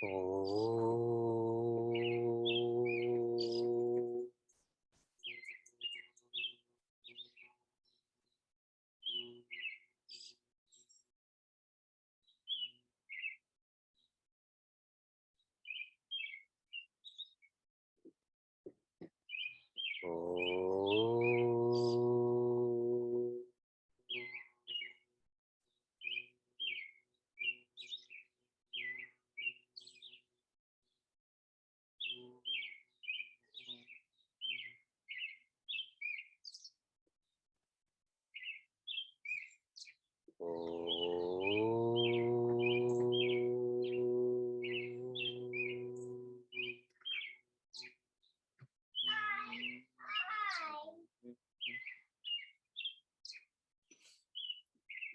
Oh.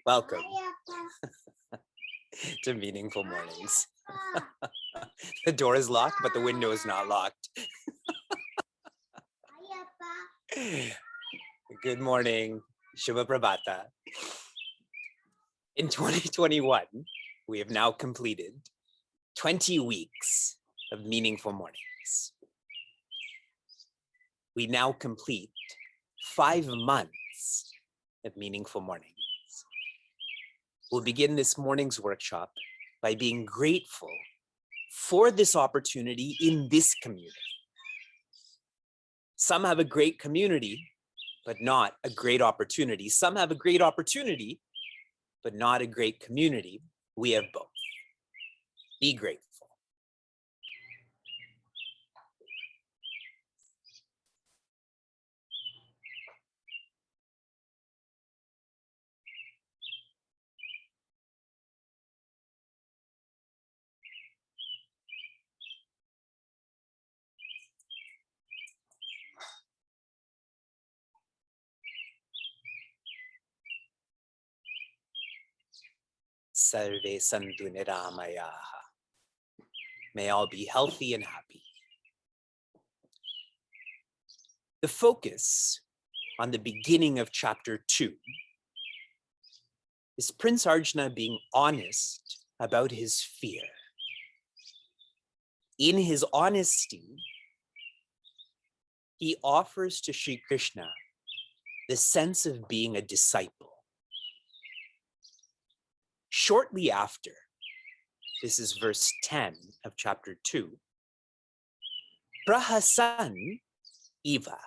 Welcome to Meaningful Mornings. The door is locked, but the window is not locked. Good morning, Shubha Prabhata. In 2021, we have now completed 20 weeks of Meaningful Mornings. We now complete 5 months of Meaningful Mornings. We'll begin this morning's workshop by being grateful for this opportunity in this community. Some have a great community, but not a great opportunity. Some have a great opportunity, but not a great community. We have both. Be grateful. Sarve santu niramayaha. May all be healthy and happy. The focus on the beginning of chapter 2 is Prince Arjuna being honest about his fear. In his honesty, he offers to Sri Krishna the sense of being a disciple. Shortly after, this is verse 10 of chapter 2, Prahasan Iva.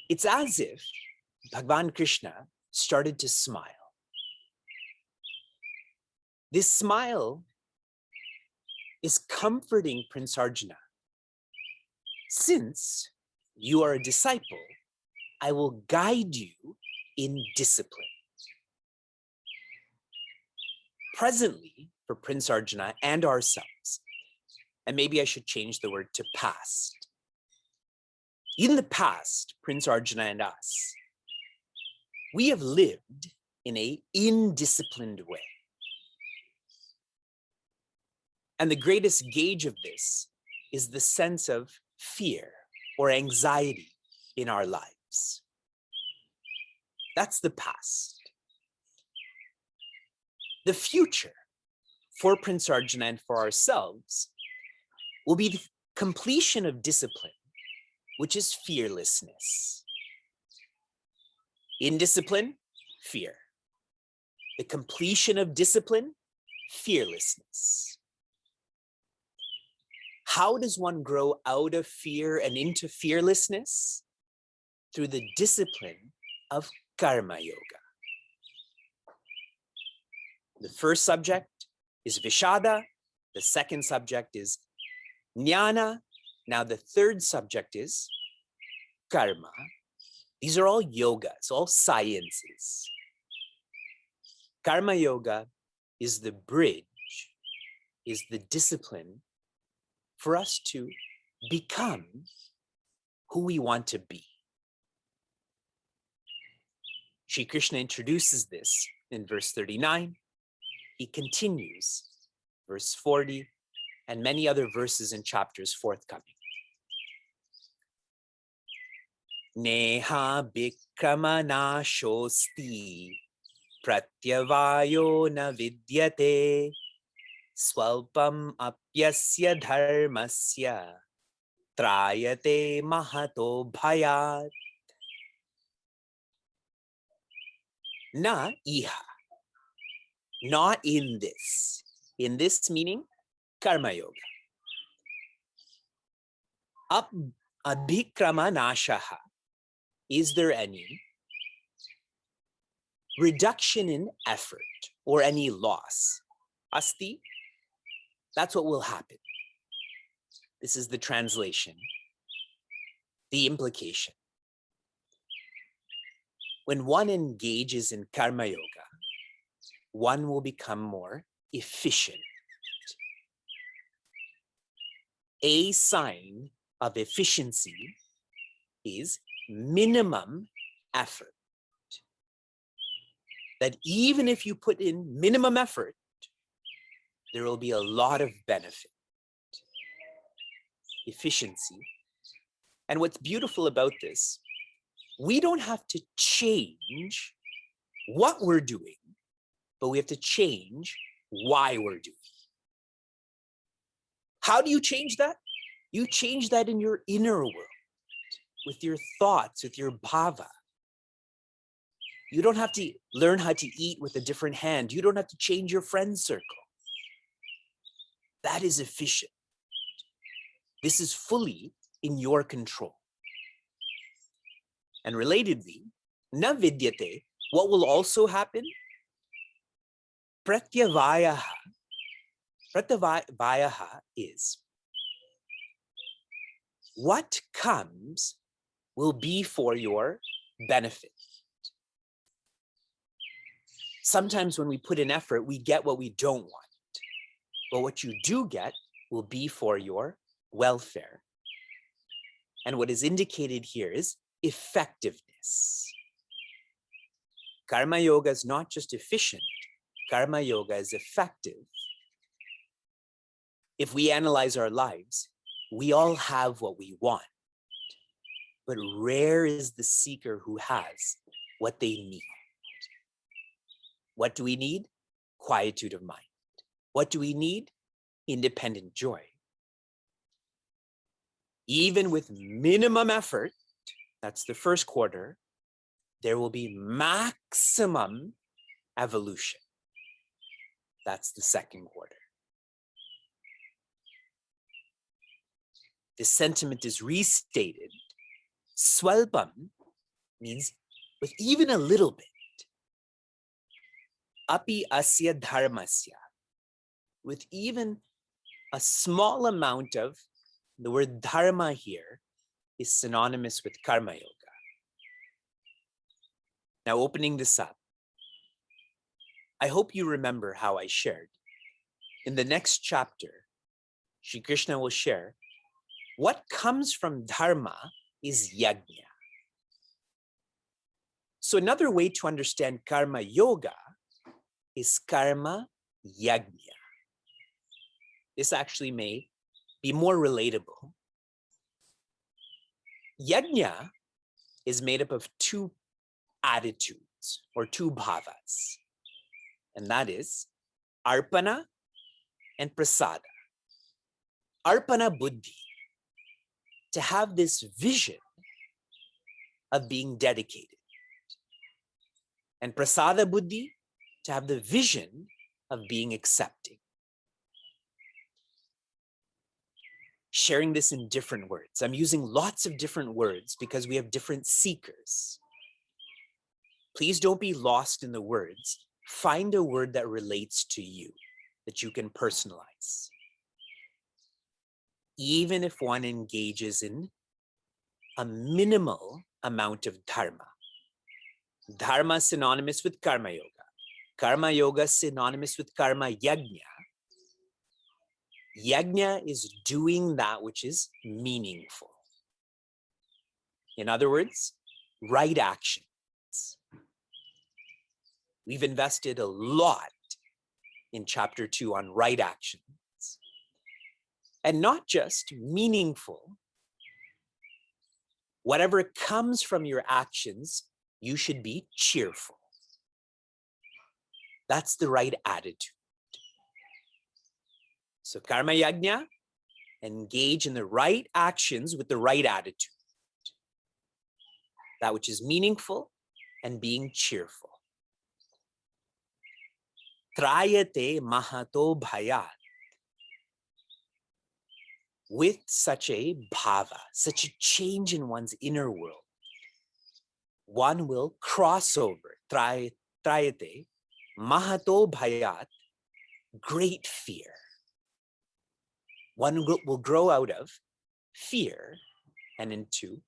It's as if Bhagavan Krishna started to smile. This smile is comforting Prince Arjuna. Since you are a disciple, I will guide you in discipline. Presently, for Prince Arjuna and ourselves, and maybe I should change the word to past. In the past, Prince Arjuna and us, we have lived in an indisciplined way. And the greatest gauge of this is the sense of fear or anxiety in our lives. That's the past. The future for Prince Arjuna and for ourselves will be the completion of discipline, which is fearlessness. Indiscipline, fear. The completion of discipline, fearlessness. How does one grow out of fear and into fearlessness? Through the discipline of karma yoga. The first subject is Vishada. The second subject is Jnana. Now the third subject is Karma. These are all yogas, all sciences. Karma yoga is the bridge, is the discipline for us to become who we want to be. Shri Krishna introduces this in verse 39. He continues, verse 40, and many other verses and chapters forthcoming. Neha bikrama nashosti pratyavayo na vidyate Swalpam apyasya dharmasya trayate mahato bhayat na iha. Not in this. In this meaning, karma yoga. Abhikrama nashaha. Is there any reduction in effort or any loss? Asti, that's what will happen. This is the translation, the implication. When one engages in karma yoga, one will become more efficient. A sign of efficiency is minimum effort. That even if you put in minimum effort, there will be a lot of benefit. Efficiency. And what's beautiful about this, we don't have to change what we're doing, but we have to change why we're doing. How do you change that? You change that in your inner world, with your thoughts, with your bhava. You don't have to learn how to eat with a different hand. You don't have to change your friend circle. That is efficient. This is fully in your control. And relatedly, na vidyate, what will also happen? Pratyavayaha. Pratyavayaha is what comes will be for your benefit. Sometimes when we put in effort, we get what we don't want. But what you do get will be for your welfare. And what is indicated here is effectiveness. Karma yoga is not just efficient, karma yoga is effective. If we analyze our lives, we all have what we want, but rare is the seeker who has what they need. What do we need? Quietude of mind. What do we need? Independent joy. Even with minimum effort, that's the first quarter, there will be maximum evolution. That's the second quarter. The sentiment is restated. Swalpam means with even a little bit. Api asya dharmasya. With even a small amount of, the word dharma here is synonymous with karma yoga. Now, opening this up, I hope you remember how I shared. In the next chapter, Shri Krishna will share what comes from dharma is yajna. So another way to understand karma yoga is karma yajna. This actually may be more relatable. Yajna is made up of two attitudes or two bhavas, and that is arpana and prasada. Arpana buddhi, to have this vision of being dedicated, and prasada buddhi, to have the vision of being accepting. Sharing this in different words. I'm using lots of different words because we have different seekers. Please don't be lost in the words. Find a word that relates to you, that you can personalize. Even if one engages in a minimal amount of dharma. Dharma synonymous with karma yoga. Karma yoga synonymous with karma yajna. Yajna is doing that which is meaningful. In other words, right actions. We've invested a lot in chapter 2 on right actions. And not just meaningful. Whatever comes from your actions, you should be cheerful. That's the right attitude. So karma yajna, engage in the right actions with the right attitude. That which is meaningful and being cheerful. Trayate mahato bhayat. With such a bhava, such a change in one's inner world, one will cross over, trayate, mahato bhayat, great fear. One will grow out of fear and into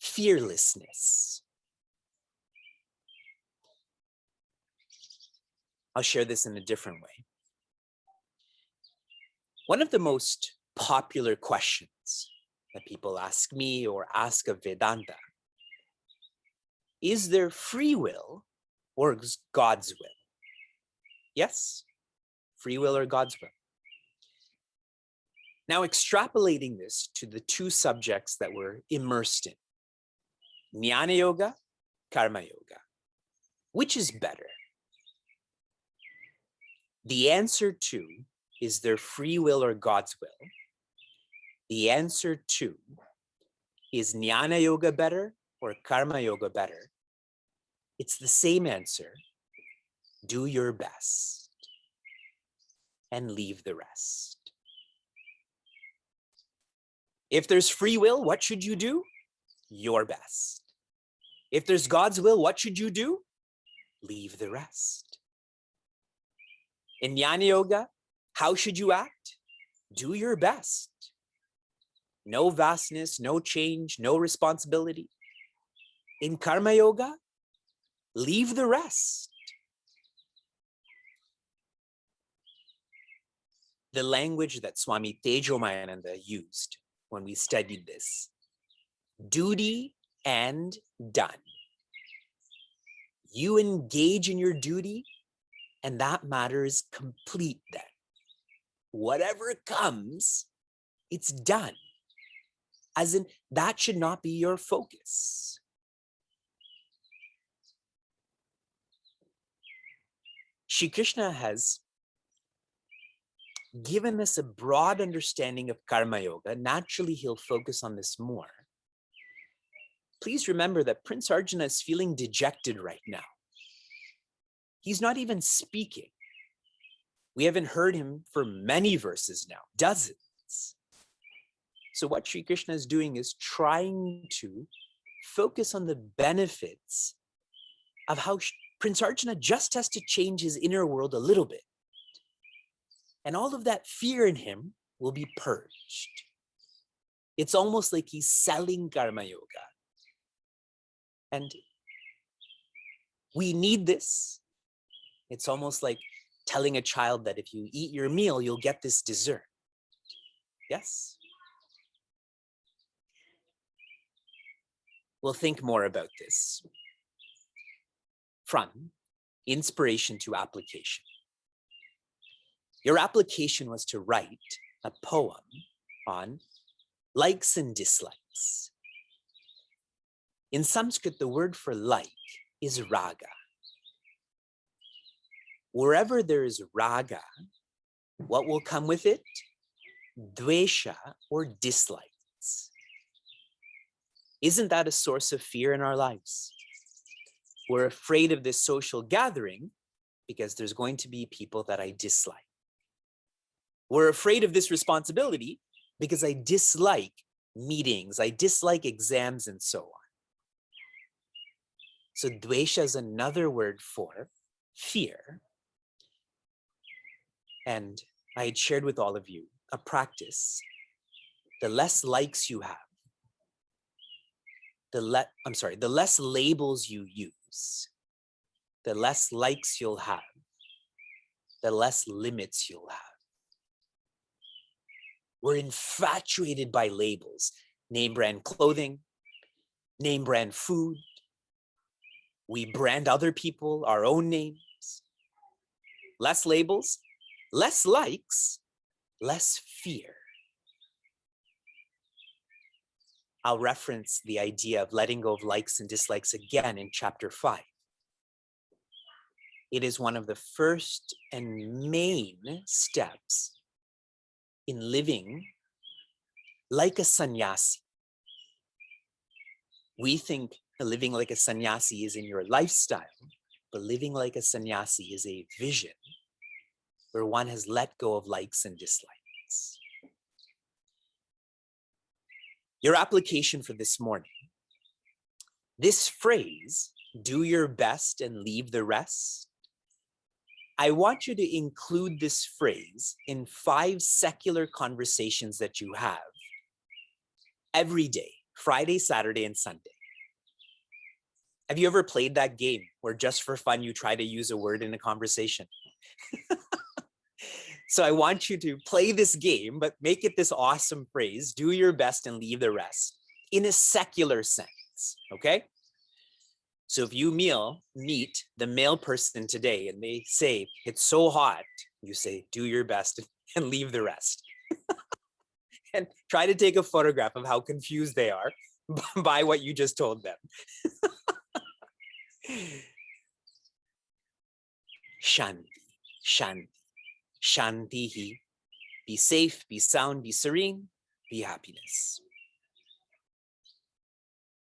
fearlessness. I'll share this in a different way. One of the most popular questions that people ask me or ask of Vedanta: is there free will or God's will? Yes, free will or God's will. Now, extrapolating this to the two subjects that we're immersed in, Jnana Yoga, Karma Yoga, which is better? The answer to, is there free will or God's will? The answer to, is Jnana Yoga better or Karma Yoga better? It's the same answer. Do your best and leave the rest. If there's free will, what should you do? Your best. If there's God's will, what should you do? Leave the rest. In Jnana Yoga, how should you act? Do your best. No vastness, no change, no responsibility. In Karma Yoga, leave the rest. The language that Swami Tejomayananda used when we studied this: duty and done. You engage in your duty, and that matter is complete then. Whatever comes, it's done. As in, that should not be your focus. Shri Krishna has given us a broad understanding of Karma Yoga. Naturally, he'll focus on this more. Please remember that Prince Arjuna is feeling dejected right now. He's not even speaking. We haven't heard him for many verses now, dozens. So what Shri Krishna is doing is trying to focus on the benefits of how Prince Arjuna just has to change his inner world a little bit. And all of that fear in him will be purged. It's almost like he's selling Karma Yoga. And we need this. It's almost like telling a child that if you eat your meal, you'll get this dessert. Yes? We'll think more about this. From inspiration to application. Your application was to write a poem on likes and dislikes. In Sanskrit, the word for like is raga. Wherever there is raga, what will come with it? Dvesha, or dislikes. Isn't that a source of fear in our lives? We're afraid of this social gathering because there's going to be people that I dislike. We're afraid of this responsibility because I dislike meetings, I dislike exams, and so on. So dvesha is another word for fear. And I had shared with all of you a practice. The less likes you have, the less labels you use, the less likes you'll have, the less limits you'll have. We're infatuated by labels. Name brand clothing, name brand food. We brand other people, our own names. Less labels, less likes, less fear. I'll reference the idea of letting go of likes and dislikes again in chapter 5. It is one of the first and main steps in living like a sannyasi. We think living like a sannyasi is in your lifestyle, but living like a sannyasi is a vision where one has let go of likes and dislikes. Your application for this morning, this phrase, do your best and leave the rest, I want you to include this phrase in 5 secular conversations that you have every day, Friday, Saturday, and Sunday. Have you ever played that game where just for fun you try to use a word in a conversation? So I want you to play this game, but make it this awesome phrase, do your best and leave the rest, in a secular sense, okay? So if you meet the male person today and they say, it's so hot, you say, do your best and leave the rest. And try to take a photograph of how confused they are by what you just told them. Shanti, shanti, shantihi. Be safe, be sound, be serene, be happiness.